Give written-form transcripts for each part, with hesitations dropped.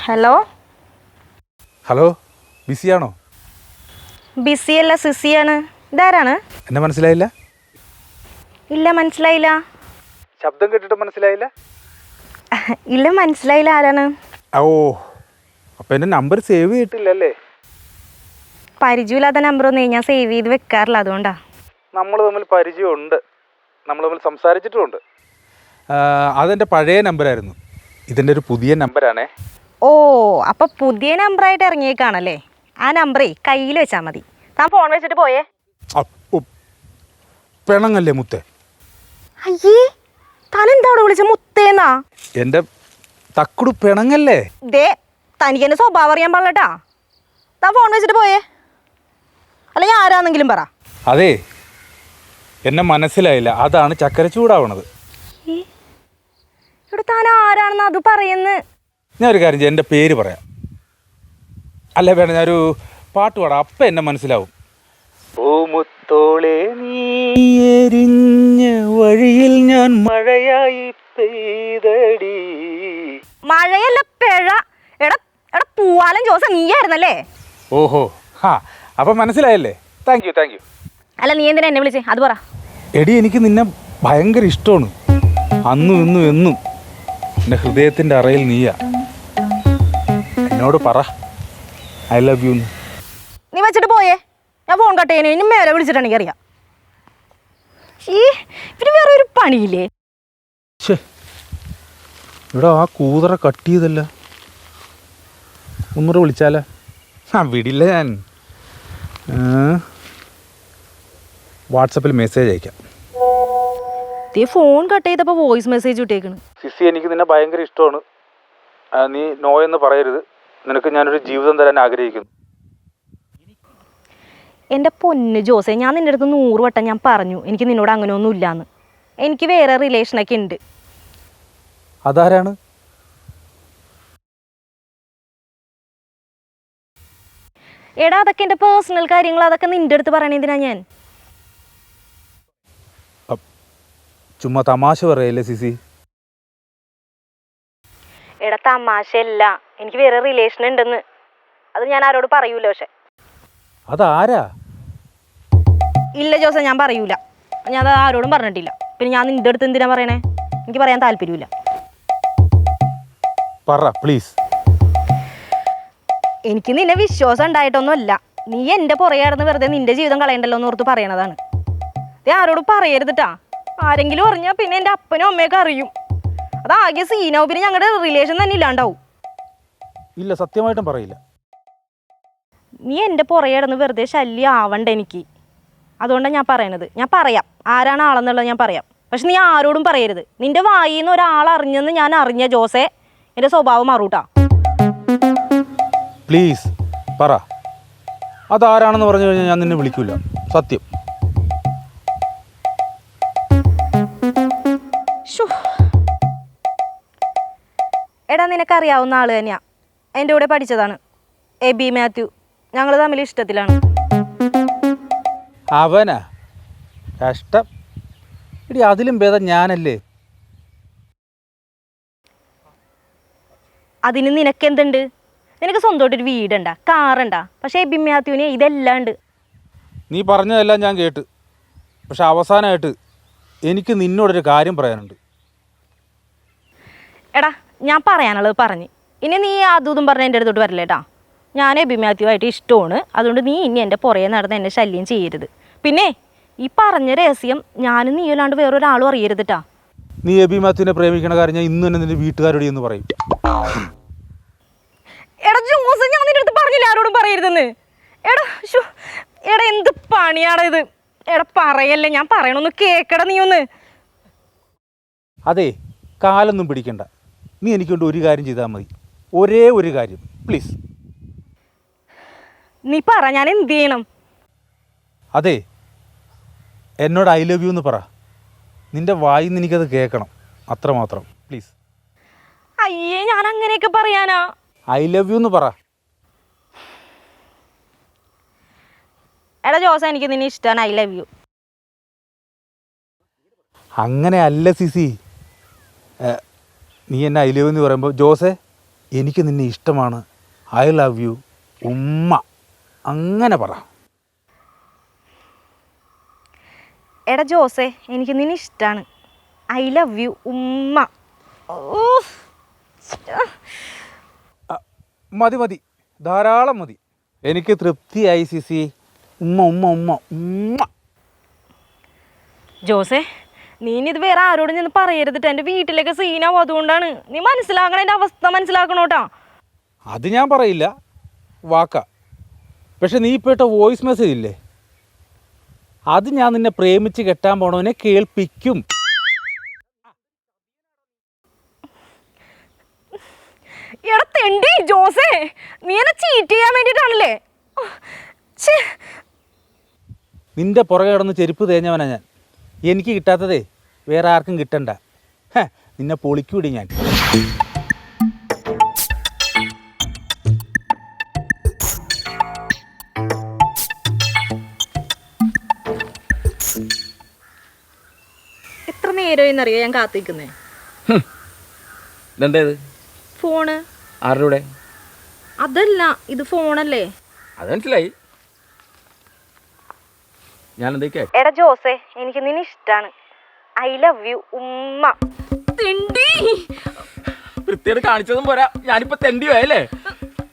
Hello hello ബിസിയാണോ? ബിസിയല്ല സിസിയാണ്. ഇതാരാണ്? എന്നെ മനസ്സിലായില്ല? ഇല്ല മനസ്സിലായില്ല. ശബ്ദം കേട്ടിട്ട് മനസ്സിലായില്ല? ഇല്ല മനസ്സിലായില്ല, ആരാണ്? ഓ, അപ്പം എൻ്റെ നമ്പർ സേവ് ചെയ്തിട്ടില്ലല്ലേ? പരിചയമില്ലാത്ത നമ്പറൊന്നും ഞാൻ സേവ് ചെയ്ത് വെക്കാറില്ല, അതുകൊണ്ടാ. നമ്മൾ തമ്മിൽ പരിചയമുണ്ട്, നമ്മൾ തമ്മിൽ സംസാരിച്ചിട്ടുമുണ്ട്. അതെൻ്റെ പഴയ നമ്പറായിരുന്നു. ഇതെൻ്റെ ഒരു പുതിയ നമ്പറാണേ. ഓ, അപ്പോൾ പുതിയ നമ്പറായിട്ട് ഇറങ്ങിയേക്കാണല്ലേ? ആ നമ്പറേ കയ്യിൽ വെച്ചാൽ മതി. താൻ ഫോൺ വെച്ചിട്ട് പോയേ. പിണങ്ങല്ലേ മുത്തേ? അയ്യേ, താൻ എന്താ അവിടെ വിളിച്ച മുത്തേന്നാ? എൻ്റെ തക്കുടു പിണങ്ങല്ലേ? ദേ, തനിക്ക് എൻ്റെ സ്വഭാവം അറിയാൻ പാടില്ലട്ടാ. താൻ ഫോൺ വെച്ചിട്ട് പോയേ, അല്ലെങ്കിൽ ആരാന്നെങ്കിലും പറ. അതെ, എന്നെ മനസ്സിലായില്ല, അതാണ് ചക്കര ചൂടാവണത്. ഇവിടെ താൻ ആരാണെന്ന് അത് പറയുന്നു. ഞാനൊരു കാര്യം ചെയ്യാം, എൻ്റെ പേര് പറയാം. അല്ല വേണം, ഞാനൊരു പാട്ട് പാടാം, അപ്പം എന്നെ മനസ്സിലാവും. പൂമുത്തോളെ നീ എരിഞ്ഞ വഴിയിൽ ഞാൻ മഴയായി പെയ്തടി. മഴയല്ല പിഴ. എടാ എടാ പൂവാലൻ ജോസ് നീയായിരുന്നല്ലേ? ഓഹോ, ഹാ, അപ്പം മനസ്സിലായല്ലേ? Thank you. അല്ല, നീ എന്തിനാ എന്നെ വിളിച്ചേ അത് പറ. എടി, എനിക്ക് നിന്നെ ഭയങ്കര ഇഷ്ടമാണ്. അന്നും ഇന്നും എന്നും എൻ്റെ ഹൃദയത്തിൻ്റെ അറയിൽ നീയാ. എന്നോട് പറ ഐ ലവ് യു. നീ വെച്ചിട്ട് പോയേ, ഞാൻ ഫോൺ കട്ട് ചെയ്യുന്നതിന് ഇനി മേലെ വിളിച്ചിട്ടാണെങ്കിൽ അറിയാം. ഇവര് വേറെ ഒരു പണിയില്ലേ? ഇവിടെ ആ കൂതറ കട്ട് ചെയ്തല്ല, ഒന്നുകൂടെ വിളിച്ചാലേ? വിടില്ല ഞാൻ. വാട്സപ്പിൽ മെസ്സേജ് അയക്കാം. ഫോൺ കട്ട് ചെയ്തപ്പോൾ വോയിസ് മെസ്സേജ് ഇട്ടേക്കണ്. സിസി, എനിക്ക് നിന്നെ ഭയങ്കര ഇഷ്ടമാണ്. നീ നോ എന്ന് പറയരുത്. നിനക്ക് ഞാനൊരു ജീവിതം തരാൻ ആഗ്രഹിക്കുന്നു. എൻ്റെ പൊന്ന് ജോസേ, ഞാൻ നിൻ്റെ അടുത്ത് 100 വട്ടം ഞാൻ പറഞ്ഞു എനിക്ക് നിന്നോട് അങ്ങനെയൊന്നും ഇല്ലയെന്ന്. എനിക്ക് വേറെ റിലേഷനൊക്കെ ഉണ്ട്. അതാരാണ്? എടാ, അതൊക്കെ എൻ്റെ പേഴ്സണൽ കാര്യങ്ങൾ, അതൊക്കെ നിൻ്റെ അടുത്ത് പറയണതിനാ ഞാൻ. ചുമ്മാ തമാശ പറയല്ലേ സിസി? എടാ, തമാശയല്ല, എനിക്ക് വേറെ റിലേഷൻ ഉണ്ടെന്ന്. അത് ഞാൻ ആരോട് പറയൂല. പക്ഷെ അതാരാ? ഇല്ല ജോസ, ഞാൻ പറയൂല. ഞാൻ അത് ആരോടും പറഞ്ഞിട്ടില്ല. പിന്നെ ഞാൻ നിൻ്റെ അടുത്ത് എന്തിനാ പറയണേ? എനിക്ക് പറയാൻ താല്പര്യമില്ല. പറ പ്ലീസ്. എനിക്ക് നിന്നെ വിശ്വാസം ഉണ്ടായിട്ടൊന്നുമല്ല. നീ എൻ്റെ പുറകെ നടന്ന് വെറുതെ നിൻ്റെ ജീവിതം കളയണ്ടല്ലോ എന്ന് ഓർത്ത് പറയണതാണ്. ഇത് ആരോടും പറയരുതിട്ടാ. ആരെങ്കിലും അറിഞ്ഞാൽ പിന്നെ എൻ്റെ അപ്പനും അമ്മയൊക്കെ അറിയും. അതാകെ സീനാവും. പിന്നെ ഞങ്ങളുടെ റിലേഷൻ തന്നെ ഇല്ലാണ്ടാവും. ഇല്ല, സത്യമായിട്ടും പറയില്ല. നീ എൻ്റെ പുറകെ നടന്ന് വെറുതെ ശല്യം ആവണ്ട എനിക്ക്. അതുകൊണ്ടാണ് ഞാൻ പറയണത്. ഞാൻ പറയാം ആരാണ് ആളെന്നുള്ളത്, ഞാൻ പറയാം. പക്ഷെ നീ ആരോടും പറയരുത്. നിൻ്റെ വായിൽ നിന്ന് ഒരാൾ അറിഞ്ഞെന്ന് ഞാൻ അറിഞ്ഞ ജോസേ, എൻ്റെ സ്വഭാവം മാറൂട്ടാ. പ്ലീസ് പറ, അതാരാണെന്ന് പറഞ്ഞു കഴിഞ്ഞാൽ ഞാൻ നിന്നെ വിളിക്കൂല. സത്യം. എടാ, നിനക്കറിയാവുന്ന ആൾ തന്നെയാ. എൻ്റെ കൂടെ പഠിച്ചതാണ്, എബി മാത്യു. ഞങ്ങൾ തമ്മിൽ ഇഷ്ടത്തിലാണ്. അവനാ? കഷ്ടം. ഇടി, അതിലും ഭേദം ഞാനല്ലേ. അതിന് നിനക്കെന്തുണ്ട്? നിനക്ക് സ്വന്തമായിട്ടൊരു വീടുണ്ടാ, കാറുണ്ടാ. പക്ഷേ എബി മാത്യുവിന് ഇതെല്ലാം ഉണ്ട്. നീ പറഞ്ഞതെല്ലാം ഞാൻ കേട്ട്. പക്ഷെ അവസാനമായിട്ട് എനിക്ക് നിന്നോടൊരു കാര്യം പറയാനുണ്ട്. എടാ, ഞാൻ പറയാനുള്ളത് പറഞ്ഞ് ഇനി നീ അതും പറഞ്ഞ് എൻ്റെ അടുത്തോട്ട് വരില്ലേട്ടാ. ഞാൻ എബി മാത്യു ആയിട്ട് ഇഷ്ടമാണ്. അതുകൊണ്ട് നീ ഇനി എൻ്റെ പുറകെ നടന്ന് എന്നെ ശല്യം ചെയ്യരുത്. പിന്നെ ഈ പറഞ്ഞ രഹസ്യം ഞാനും നീ അല്ലാണ്ട് വേറൊരാളും അറിയരുതിട്ടാ. നീ എബി മാത്യുവിനെ പ്രേമിക്കണ കാര്യം ഞാൻ ഇന്ന് തന്നെ നിന്റെ വീട്ടുകാരോട് എന്ന് പറയും. എടാ ജോസ്, ഞാൻ നിന്റെ അടുത്ത് പറഞ്ഞില്ല ആരോടും പറയരുതെന്ന്. എടാ എന്ത് പണിയാടാ ഇത്? എടാ പറയല്ലേ, ഞാൻ പറയണൊന്ന് കേക്കട നീ ഒന്ന്. അതെ, കാലൊന്നും പിടിക്കണ്ട. നീ എനിക്കൊണ്ട് ഒരു കാര്യം ചെയ്താൽ മതി. ഒരേ ഒരു കാര്യം പ്ലീസ്. നീ പറ, ഞാൻ എന്ത് ചെയ്യണം? അതെ, എന്നോട് ഐ ലവ് യു എന്ന് പറ. നിന്റെ വായിൽ നിന്ന് എനിക്കത് കേൾക്കണം, അത്രമാത്രം പ്ലീസ്. അയ്യേ, ഞാൻ അങ്ങനെയൊക്കെ പറയാനാ? ഐ ലവ് യു എന്ന് പറ. എടാ ജോസ, എനിക്ക് നിന്നെ ഇഷ്ടമാണ്. I love you. അങ്ങനെ അല്ല സിസി. നീ എന്നെ ഐ ലവ് എന്ന് പറയുമ്പോൾ ജോസേ എനിക്ക് നിന്നെ ഇഷ്ടമാണ്, ഐ ലവ് യു ഉമ്മ, അങ്ങനെ പറ. എടാ ജോസേ, എനിക്ക് നിന്നെ ഇഷ്ടമാണ്, ഐ ലവ് യു ഉമ്മ. ഊഫ്. മതി മതി, ധാരാളം മതി, എനിക്ക് തൃപ്തിയായി സിസി. ഉമ്മ ഉമ്മ ഉമ്മ ഉമ്മ. ജോസേ, നീ ഇത് വേറെ ആരോടും ചെന്ന് പറയരുതിട്ട്, എൻ്റെ വീട്ടിലേക്ക് സീനാവും. അതുകൊണ്ടാണ് നീ മനസ്സിലാക്കണം, എൻ്റെ അവസ്ഥ മനസ്സിലാക്കണോട്ടാ. അത് ഞാൻ പറയില്ല, വാക്ക. പക്ഷെ നീ ഇപ്പോൾ ഇട്ട വോയിസ് മെസ്സേജ് ഇല്ലേ, അത് ഞാൻ നിന്നെ പ്രേമിച്ച് കെട്ടാൻ പോണവനെ കേൾപ്പിക്കും. എടാ തെണ്ടി ജോസേ, നീ എന്നെ ചീറ്റ് ചെയ്യാൻ വേണ്ടിയിട്ടാണല്ലേ? നിന്റെ പുറകെ കിടന്ന് ചെരുപ്പ് തേഞ്ഞവനാ ഞാൻ. എനിക്ക് കിട്ടാത്തതേ വേറെ ആർക്കും കിട്ടണ്ട. നിന്നെ പൊളിക്കൂടി ഞാൻ. എത്ര നേരം എന്നറിയോ ഞാൻ കാത്തിരിക്കുന്നേ? ഇതെന്തേത് ഫോണ്. ആരുടെ? അതല്ല, ഇത് ഫോണല്ലേ. അത് മനസ്സിലായി. ഞാൻ എന്തൊക്കെ? എടാ ജോസേ, എനിക്ക് നിന്നെ ഇഷ്ടാണ്, ഐ ലവ് യു ഉമ്മ. വൃത്തിയോട് കാണിച്ചതും പോരാ, ഞാനിപ്പോ തെണ്ടി പോയല്ലേ?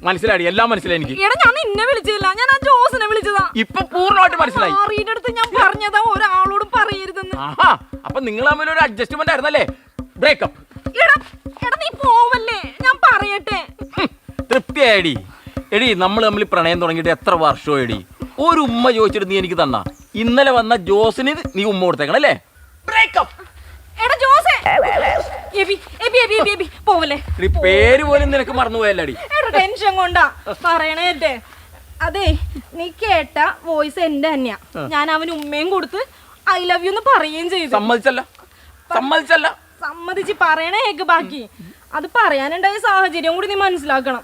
മനസ്സിലായി, എല്ലാം മനസ്സിലായി എനിക്ക്. എടാ ഞാൻ നിന്നെ വിളിച്ചില്ല, ഞാൻ ആ ജോസിനെ വിളിച്ചതാ. ഇപ്പൊ പൂർണ്ണമായിട്ട് മനസ്സിലായി. അടുത്ത് ഞാൻ പറഞ്ഞതാ ഒരാളോടും പറയരുതെന്ന്. ആഹാ, അപ്പൊ നിങ്ങൾ തമ്മിൽ ഒരു അഡ്ജസ്റ്റ്മെന്റ് ആയിരുന്നല്ലേ? ബ്രേക്കപ്പ്. എടാ നീ പോവല്ലേ, ഞാൻ പറയട്ടെ. തൃപ്തിയായടി. എടി, നമ്മൾ തമ്മിൽ പ്രണയം തുടങ്ങിയിട്ട് എത്ര വർഷമോ എടി? ഒരു ഉമ്മ ചോദിച്ചിട്ട് നീ എനിക്ക് തന്ന. ഇന്നലെ വന്ന ജോസിന് നീ ഉമ്മ കൊടുത്തേക്കണം അല്ലേ? ബ്രേക്കപ്പ്. എടാ ജോസേ, പോവല്ലേ. പേര് പോലും നിനക്ക് മറന്നുപോയല്ലടി. ടെൻഷൻ കൊണ്ടാ പറയണേ. അതെ, നീ കേട്ട വോയിസ് എന്റെ തന്നെയാ. ഞാൻ അവന് ഉമ്മയും കൊടുത്ത് ഐ ലവ് യു എന്ന് പറയുകയും ചെയ്തു. സമ്മതിച്ചല്ല. സമ്മതിച്ച് പറയണേ കേക്ക്. ബാക്കി അത് പറയാനുണ്ടായ സാഹചര്യം കൂടി നീ മനസ്സിലാക്കണം.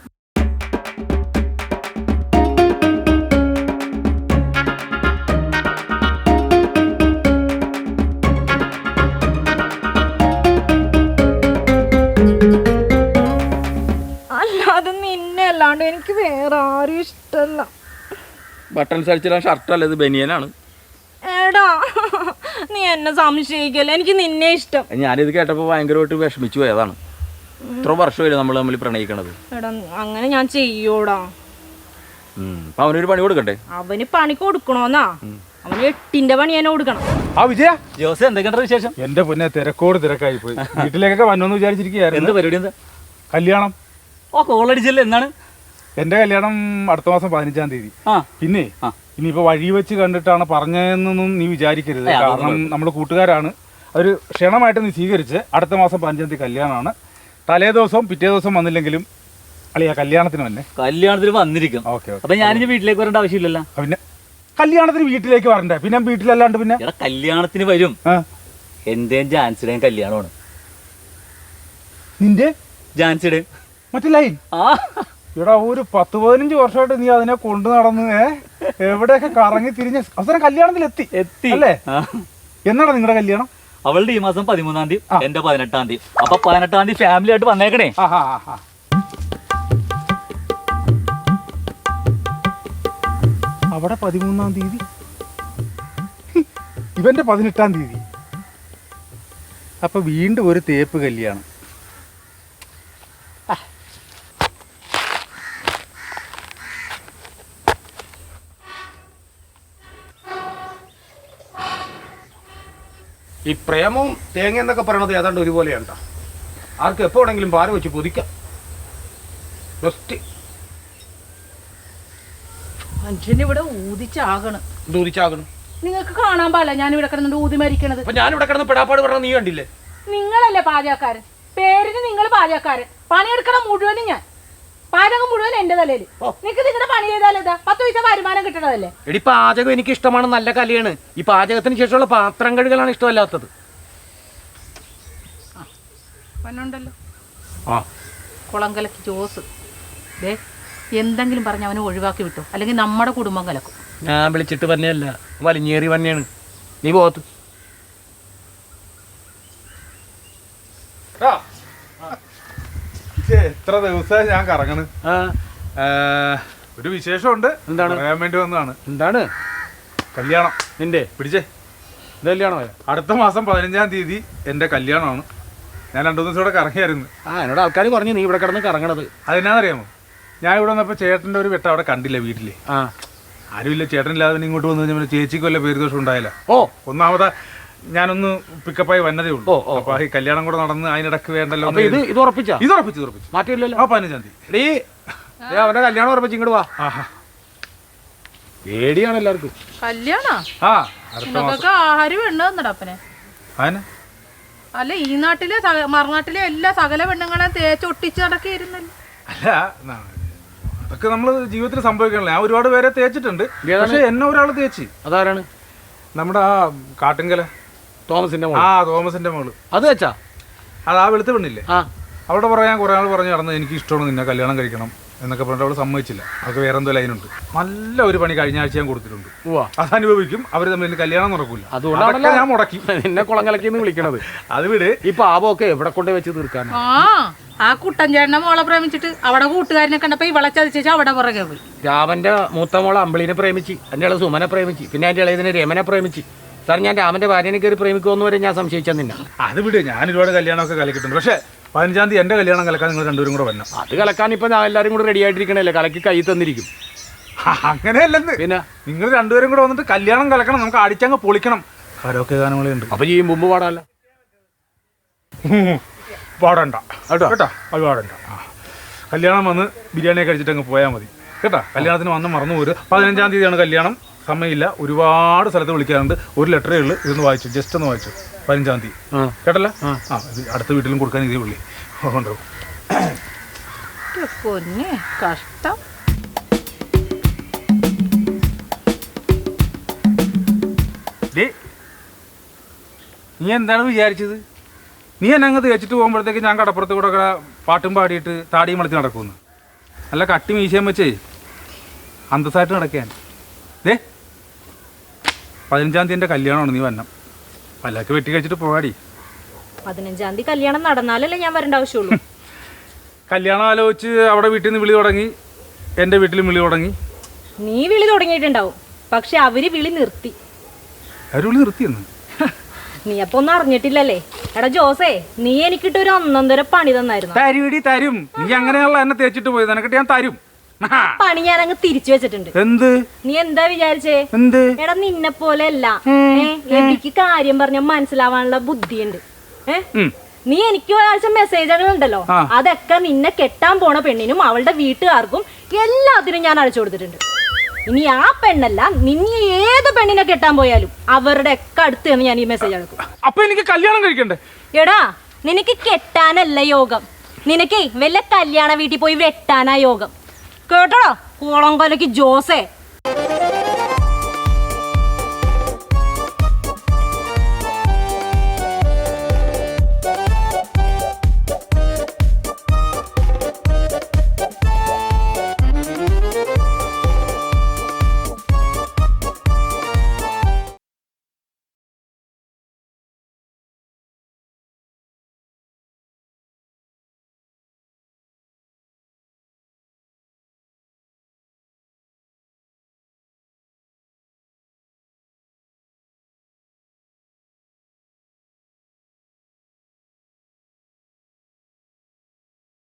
അല്ലാതെ നിന്നെ അല്ലാണ്ട് എനിക്ക് വേറെ ആരും ഇഷ്ടല്ല. ബട്ടൺസ് അടിച്ചിടാൻ ഷർട്ട് അല്ലത് ബനിയനാണ്. എടാ നീ എന്നെ സംശയിക്കല്ലേ, എനിക്ക് നിന്നെ ഇഷ്ടം. ഞാനിത് കേട്ടപ്പോൾ ഭയങ്കരമായിട്ട് വിഷമിച്ചു പോയതാണ്. ഇത്ര വർഷമായില്ലേ നമ്മൾ തമ്മിൽ പ്രണയിക്കണത്. എടാ അങ്ങനെ ഞാൻ ചെയ്യോടാ. അപ്പൊ അവനൊരു പണി കൊടുക്കട്ടെ. അവന് പണി കൊടുക്കണോന്നാ? അവന് 8ന്റെ പണി തന്നെ കൊടുക്കണം. ആ വിജയ, ജോസ് എന്തൊക്കെയാണ് വിശേഷം? എന്റെ പൊന്നെ തിരക്കോട് തിരക്കായി പോയി. വീട്ടിലേക്കൊക്കെ വന്നോന്ന് വിചാരിച്ചിരിക്കുകയായിരുന്നു. എന്ത് പരിപാടി? എന്താ കല്യാണം? ഓ, കോളടിച്ചല്ലേ. എന്നാണ് എന്റെ കല്യാണം? അടുത്ത മാസം 15-ാം തീയതി. പിന്നെ ഇനിയിപ്പോ വഴി വെച്ച് കണ്ടിട്ടാണ് പറഞ്ഞതെന്നൊന്നും നീ വിചാരിക്കരുത്. കാരണം നമ്മൾ കൂട്ടുകാരാണ്. ഒരു ക്ഷണമായിട്ട് നീ സ്വീകരിച്ച് അടുത്ത മാസം 15-ാം തീയതി കല്യാണമാണ്. തലേ ദിവസവും പിറ്റേ ദിവസം വന്നില്ലെങ്കിലും അളിയാ കല്യാണത്തിന് തന്നെ. കല്യാണത്തിന് വന്നിരിക്കും. ഓക്കെ. അപ്പൊ ഞാനിനി വീട്ടിലേക്ക് വരേണ്ട ആവശ്യമില്ലല്ലോ. പിന്നെ കല്യാണത്തിന് വീട്ടിലേക്ക് വരണ്ടേ? പിന്നെ വീട്ടിലല്ലാണ്ട് പിന്നെ കല്യാണത്തിന് വരും. എന്റെയും ജാൻസിയുടെയും കല്യാണമാണ്. നിന്റെ ജാൻസിയുടെ മറ്റേ ലൈൻ? ഇവിടെ ഒരു 10-15 വർഷമായിട്ട് നീ അതിനെ കൊണ്ടു നടന്ന് എവിടെയൊക്കെ കറങ്ങി തിരിഞ്ഞ് അവസാനം കല്യാണത്തിൽ എത്തി അല്ലേ? എന്നാണ് നിങ്ങളുടെ കല്യാണം? അവളുടെ ഈ മാസം 13-ാം തീയതി, എന്റെ 18-ാം തീയതി. അപ്പൊ 18-ാം തീയതി ഫാമിലി ആയിട്ട് വന്നേക്കണേ. അവിടെ 13-ാം തീയതി, ഇവന്റെ 18-ാം തീയതി. അപ്പൊ വീണ്ടും ഒരു തേപ്പ് കല്യാണം. ഈ പ്രേമവും തേങ്ങ എന്നൊക്കെ പറയണത് ഏതാണ്ട് ഒരുപോലെയാണ്. ആർക്കും എപ്പോൾ വേണമെങ്കിലും പാര വെച്ച് പൊതിക്കാം. മനുഷ്യനിവിടെ ഊതിച്ചാകണം. ദൂരിച്ചാകണം. നിങ്ങൾക്ക് കാണാൻ പാടില്ല ഞാനിവിടെ കിടന്നിട്ട് ഊതി മരിക്കണത്. അപ്പൊ ഞാനിവിടെ കിടന്ന് പെടാപ്പാട് പറഞ്ഞ നീ കണ്ടില്ലേ? നിങ്ങളല്ലേ പാചകക്കാരൻ? പേരിന് നിങ്ങൾ പാചകക്കാരൻ. പണിയെടുക്കണം മുഴുവനും ഞാൻ. പാചകം മുഴുവൻ എന്റെ തലയിൽ. നിങ്ങൾക്ക് നിങ്ങളുടെ പണി ചെയ്താലേതാ 10 പൈസ വരുമാനം കിട്ടണതല്ലേ? എടി, പാചകം എനിക്ക് ഇഷ്ടമാണ്, നല്ല കലയാണ്. ഈ പാചകത്തിന് ശേഷമുള്ള പാത്രം കഴുകലാണ് ഇഷ്ടമല്ലാത്തത്. പന്നുണ്ടല്ലോ കുളം കലക്കി ജോസ്. ദേ എന്തെങ്കിലും പറഞ്ഞ് അവനെ ഒഴിവാക്കി വിട്ടു, അല്ലെങ്കിൽ നമ്മുടെ കുടുംബം കലക്കും. ഞാൻ വിളിച്ചിട്ട് തന്നെയല്ല, വലിഞ്ഞേറി തന്നെയാണ്. നീ പോകത്ത്. എത്ര ദിവസമായി ഞാൻ കറങ്ങണ്. ആ ഒരു വിശേഷമുണ്ട്. എന്താണ്? പറയാൻ വേണ്ടി വന്നതാണ്. എന്താണ്? കല്യാണം. നിന്റെ പിടിച്ചേ. ഇത് കല്യാണോ? അടുത്ത മാസം 15-ാം തീയതി എൻ്റെ കല്യാണമാണ്. ഞാൻ 2 ദിവസം ഇവിടെ കറങ്ങിയായിരുന്നു. എന്നോട് ആൾക്കാർ പറഞ്ഞു നീ ഇവിടെ കിടന്ന് കറങ്ങണത്. അതെന്നാന്നറിയാമോ, ഞാൻ ഇവിടെ വന്നപ്പോൾ ചേട്ടൻ്റെ ഒരു വെട്ട അവിടെ കണ്ടില്ല വീട്ടിൽ. ആരുമില്ല, ചേട്ടനില്ലാതെ പിന്നെ ഇങ്ങോട്ട് വന്നു കഴിഞ്ഞാൽ ചേച്ചിക്ക് വല്ല പേരുദോഷം ഉണ്ടായില്ല. ഒന്നാമത് ഞാനൊന്ന് പിക്കപ്പായി വന്നതേ ഉള്ളൂ. അപ്പൊ ഈ കല്യാണം കൂടെ നടന്ന് അതിനിടക്ക് വേണ്ടല്ലോ. ഇത് ഉറപ്പിച്ചു മാറ്റിയില്ലല്ലോ. 15-ാം തീയതി അവന്റെ കല്യാണം ഉറപ്പിച്ച് ഇങ്ങോട്ട് വാ. പേടിയാണ് എല്ലാവർക്കും. കല്യാണോ? ആഹാരം പെണ്ണ് തന്നടപ്പനെ. അല്ല ഈ നാട്ടിലെ മറുനാട്ടിലെ എല്ലാ സകല പെണ്ണുങ്ങളെ തേച്ചൊട്ടിച്ച് നടക്കിയിരുന്നല്ലോ. അല്ല, അതൊക്കെ നമ്മള് ജീവിതത്തിൽ സംഭവിക്കണല്ലോ. ഞാൻ ഒരുപാട് പേരെ തേച്ചിട്ടുണ്ട്. പക്ഷെ എന്നെ ഒരാൾ തേച്ച്. അതാരാണ്? നമ്മുടെ ആ കാട്ടിങ്കല തോമസിന്റെ തോമസിന്റെ മോള്. അത് വെച്ചാ അത് ആ വെളുത്ത പെണ്ണില്ലേ, അവിടെ പറയാൻ കുറെ ആൾ പറഞ്ഞു നടന്ന് എനിക്ക് ഇഷ്ടമാണ് നിന്നെ കല്യാണം കഴിക്കണം എന്നൊക്കെ പറഞ്ഞിട്ട് അവള് സമ്മതിച്ചില്ല. അവർക്ക് വേറെ എന്തോ ലൈനുണ്ട്. നല്ല ഒരു പണി കഴിഞ്ഞ ആഴ്ച ഞാൻ കൊടുത്തിട്ടുണ്ട്. അത് അനുഭവിക്കും. അവര് തമ്മിൽ കല്യാണം നടക്കൂല. അതുകൊണ്ടാണ് ഞാൻ മുടക്കി നിന്നെ കുളങ്കലക്കിന്ന് വിളിക്കണത്. അത് വിട്. ഈ പാപമൊക്കെ എവിടെ കൊണ്ട് വെച്ച് തീർക്കാൻ? ആ കുട്ടൻ ചേട്ടനെ മോളെ പ്രേമിച്ചിട്ട് അവിടെ കൂട്ടുകാരനെ കണ്ടപ്പോ ഇവളെ ചതിച്ചു അവിടെ പുറകെ പോയി. രാമന്റെ മൂത്ത മോളെ അമ്പിളിനെ പ്രേമിച്ച്, എൻ്റെ ഇള സുമനെ പ്രേമിച്ച്, പിന്നെ എൻ്റെ ഇളയതിനെ രമനെ പ്രേമിച്ച്. സാർ ഞാൻ രാമന്റെ ഭാര്യനെ കയറി പ്രേമിക്കുമെന്ന് വരെ ഞാൻ സംശയിച്ചാൽ നിന്നെ. അത് വിട്. ഞാൻ ഒരുപാട് കല്യാണമൊക്കെ കലക്കിയിട്ടുണ്ട്. പക്ഷെ 15-ാം തീയതി എൻ്റെ കല്യാണം കലക്കാൻ നിങ്ങൾ രണ്ടുപേരും കൂടെ വരണം. അത് കലക്കാൻ ഇപ്പൊ എല്ലാവരും കൂടെ റെഡി ആയിട്ടിരിക്കണല്ലേ, കലക്കി കൈ തന്നിരിക്കും. അങ്ങനെയല്ലെന്ന്. പിന്നെ നിങ്ങൾ രണ്ടുപേരും കൂടെ വന്നിട്ട് കല്യാണം കലക്കണം. നമുക്ക് അടിച്ചങ്ങ് പൊളിക്കണം. കരോക്കെ ഗാനങ്ങളെ ഉണ്ട്. അപ്പൊ ഈ മുമ്പ് പാടാല്ല. പാടണ്ട കേട്ടോ, അത് പാടണ്ട. കല്യാണം വന്ന് ബിരിയാണി കഴിച്ചിട്ട് അങ്ങ് പോയാൽ മതി കേട്ടോ. കല്യാണത്തിന് വന്ന് മറന്നു പോരും. 15-ാം തീയതിയാണ് കല്യാണം. സമയമില്ല. ഒരുപാട് സ്ഥലത്ത് വിളിക്കാറുണ്ട്. ഒരു ലെറ്ററേ ഉള്ളൂ. ഇതൊന്ന് വായിച്ചു, ജസ്റ്റ് ഒന്ന് വായിച്ചു. 15-ാം തീയതി കേട്ടല്ലോ. അടുത്ത വീട്ടിലും കൊടുക്കാൻ ഇതേ വിളി ഉണ്ടാവും. കഷ്ടം. നീ എന്താണ് വിചാരിച്ചത്? നീ എന്നെ അങ്ങ് തേച്ചിട്ട് പോകുമ്പോഴത്തേക്ക് ഞാൻ കടപ്പുറത്ത് കൂടെ പാട്ടും പാടിയിട്ട് താടിയും വളർത്തി നടക്കുന്നു. നല്ല കട്ടി മീശയും വെച്ചേ അന്തസ്സായിട്ട് നടക്കാൻ. 15-ാം തീയതി എൻ്റെ കല്യാണമാണ്. നീ വരണം. പല്ലൊക്കെ വെട്ടി കഴിച്ചിട്ട് പോകാടി. 15-ാം തീയതി കല്യാണം നടന്നാലല്ലേ ഞാൻ വരേണ്ട ആവശ്യമുള്ളൂ. കല്യാണം ആലോചിച്ച് അവിടെ വീട്ടിൽ നിന്ന് വിളി തുടങ്ങി, എൻ്റെ വീട്ടിലും വിളി തുടങ്ങി. നീ വിളി തുടങ്ങിയിട്ടുണ്ടാവും, പക്ഷെ അവര് വിളി നിർത്തി. അവര് വിളി നിർത്തിയെന്ന് നീ അപ്പൊ ഒന്നും അറിഞ്ഞിട്ടില്ലല്ലേ? എടാ ജോസേ, നീ എനിക്കിട്ട് ഒരു 1.5 പണി തന്നായിരുന്നു. തരും. നീ അങ്ങനെയുള്ള എന്നെ തേച്ചിട്ട് പോയത്. എനക്കിട്ട് ഞാൻ തരും. പണി ഞാൻ അങ്ങ് തിരിച്ചു വെച്ചിട്ടുണ്ട്. എന്ത്? നീ എന്താ വിചാരിച്ചേ? എന്ത്? എടാ നിന്നെ പോലെ അല്ല. എനിക്ക് കാര്യം പറഞ്ഞ മനസ്സിലാവാനുള്ള ബുദ്ധിയുണ്ട്. നീ എനിക്ക് ഒരാഴ്ച മെസ്സേജുകൾ ഉണ്ടല്ലോ, അതൊക്കെ നിന്നെ കെട്ടാൻ പോണ പെണ്ണിനും അവളുടെ വീട്ടുകാർക്കും എല്ലാത്തിനും ഞാൻ അയച്ചു കൊടുത്തിട്ടുണ്ട്. ഇനി ആ പെണ്ണല്ല, നിന്നെ ഏത് പെണ്ണിനെ കെട്ടാൻ പോയാലും അവരുടെ ഒക്കെ അടുത്ത് നിന്ന് ഞാൻ ഈ മെസ്സേജ് അയക്കും. അപ്പൊ എനിക്ക് കല്യാണം കഴിക്കണ്ടേ? എടാ നിനക്ക് കെട്ടാനല്ല യോഗം, നിനക്കേ വല്ല കല്യാണ വീട്ടിൽ പോയി വെട്ടാനാ യോഗം. കേട്ടോടാ കുളംകൊലക്ക് ജോസേ.